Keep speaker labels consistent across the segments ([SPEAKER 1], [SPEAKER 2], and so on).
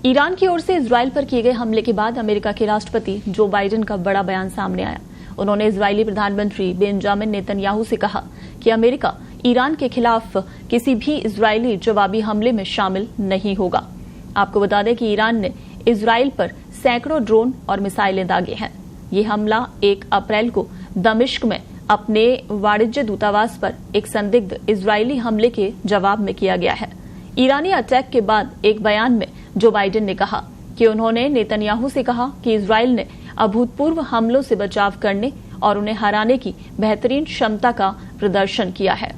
[SPEAKER 1] Iran की ओर से Israel पर किए गए हमले के बाद अमेरिका के राष्ट्रपति जो बाइडेन का बड़ा बयान सामने आया। उन्होंने इजरायली प्रधानमंत्री बेंजामिन नेतन्याहू से कहा कि अमेरिका ईरान के खिलाफ किसी भी इजरायली जवाबी हमले में शामिल नहीं होगा। आपको बता दें कि ईरान ने इजराइल पर सैकड़ों ड्रोन और मिसाइलें दागे हैं। ये हमला 1 अप्रैल को दमिश्क में अपने वाणिज्य दूतावास पर एक संदिग्ध इजरायली हमले के जवाब में किया गया है। ईरानी अटैक के बाद एक बयान में जो बाइडेन ने कहा कि उन्होंने नेतन्याहू से कहा कि इजराइल ने अभूतपूर्व हमलों से बचाव करने और उन्हें हराने की बेहतरीन क्षमता का प्रदर्शन किया है।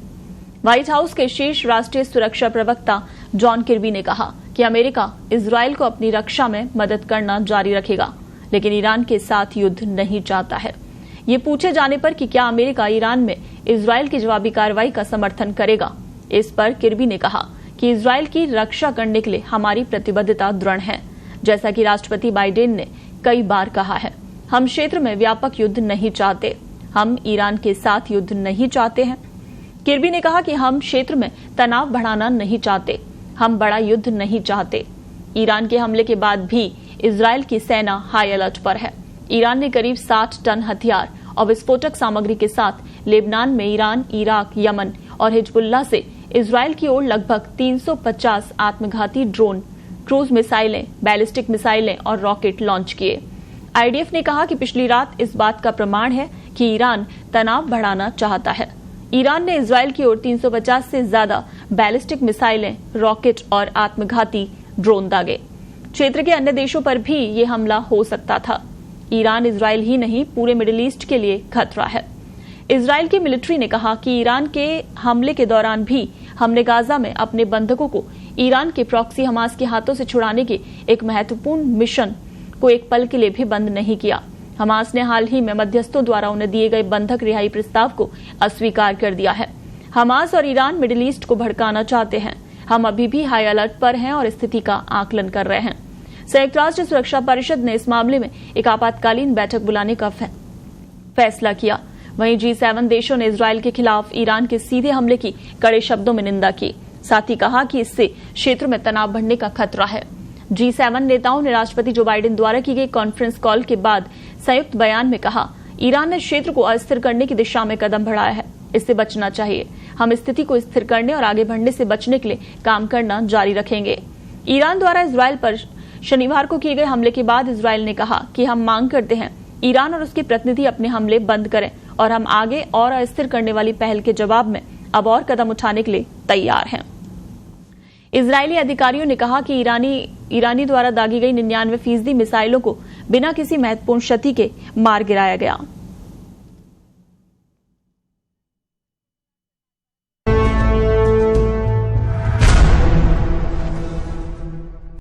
[SPEAKER 1] व्हाइट हाउस के शीर्ष राष्ट्रीय सुरक्षा प्रवक्ता जॉन किर्बी ने कहा कि अमेरिका इजराइल को अपनी रक्षा में मदद करना जारी रखेगा, लेकिन ईरान के साथ युद्ध नहीं चाहता है। ये पूछे जाने पर कि क्या अमेरिका ईरान में इजराइल की जवाबी कार्रवाई का समर्थन करेगा, इस पर किर्बी ने कहा कि इजराइल की रक्षा करने के लिए हमारी प्रतिबद्धता दृढ़ है। जैसा कि राष्ट्रपति बाइडेन ने कई बार कहा है, हम क्षेत्र में व्यापक युद्ध नहीं चाहते, हम ईरान के साथ युद्ध नहीं चाहते हैं। किर्बी ने कहा कि हम क्षेत्र में तनाव बढ़ाना नहीं चाहते, हम बड़ा युद्ध नहीं चाहते। ईरान के हमले के बाद भी इजराइल की सेना हाई अलर्ट पर है। ईरान ने करीब 60 टन हथियार और विस्फोटक सामग्री के साथ लेबनान में ईरान, इराक, यमन और हिजबुल्लाह से इजराइल की ओर लगभग 350 आत्मघाती ड्रोन, क्रूज मिसाइलें, बैलिस्टिक मिसाइलें और रॉकेट लॉन्च किए। आईडीएफ ने कहा कि पिछली रात इस बात का प्रमाण है कि ईरान तनाव बढ़ाना चाहता है। ईरान ने इजराइल की ओर 350 से ज्यादा बैलिस्टिक मिसाइलें, रॉकेट और आत्मघाती ड्रोन दागे। क्षेत्र के अन्य देशों पर भी ये हमला हो सकता था। ईरान इजराइल ही नहीं, पूरे मिडिल ईस्ट के लिए खतरा है। इजराइल की मिलिट्री ने कहा कि ईरान के हमले के दौरान भी हमने गाजा में अपने बंधकों को ईरान के प्रॉक्सी हमास के हाथों से छुड़ाने के एक महत्वपूर्ण मिशन को एक पल के लिए भी बंद नहीं किया। हमास ने हाल ही में मध्यस्थों द्वारा उन्हें दिए गए बंधक रिहाई प्रस्ताव को अस्वीकार कर दिया है। हमास और ईरान मिडिल ईस्ट को भड़काना चाहते हैं। हम अभी भी हाई अलर्ट पर हैं और स्थिति का आकलन कर रहे हैं। संयुक्त राष्ट्र सुरक्षा परिषद ने इस मामले में एक आपातकालीन बैठक बुलाने का फैसला किया। वहीं G7 देशों ने इजराइल के खिलाफ ईरान के सीधे हमले की कड़े शब्दों में निंदा की। साथ ही कहा कि इससे क्षेत्र में तनाव बढ़ने का खतरा है। G7 नेताओं ने राष्ट्रपति जो बाइडेन द्वारा की गई कॉन्फ्रेंस कॉल के बाद संयुक्त बयान में कहा, ईरान ने क्षेत्र को अस्थिर करने की दिशा में कदम बढ़ाया है, इससे बचना चाहिए। हम स्थिति को स्थिर करने और आगे बढ़ने से बचने के लिए काम करना जारी रखेंगे। ईरान द्वारा इजराइल पर शनिवार को किए गए हमले के बाद इजराइल ने कहा कि हम मांग करते हैं ईरान और उसके प्रतिनिधि अपने हमले बंद करें और हम आगे और अस्थिर करने वाली पहल के जवाब में अब और कदम उठाने के लिए तैयार हैं। इजरायली अधिकारियों ने कहा कि ईरानी द्वारा दागी गई 99% मिसाइलों को बिना किसी महत्वपूर्ण क्षति के मार गिराया गया।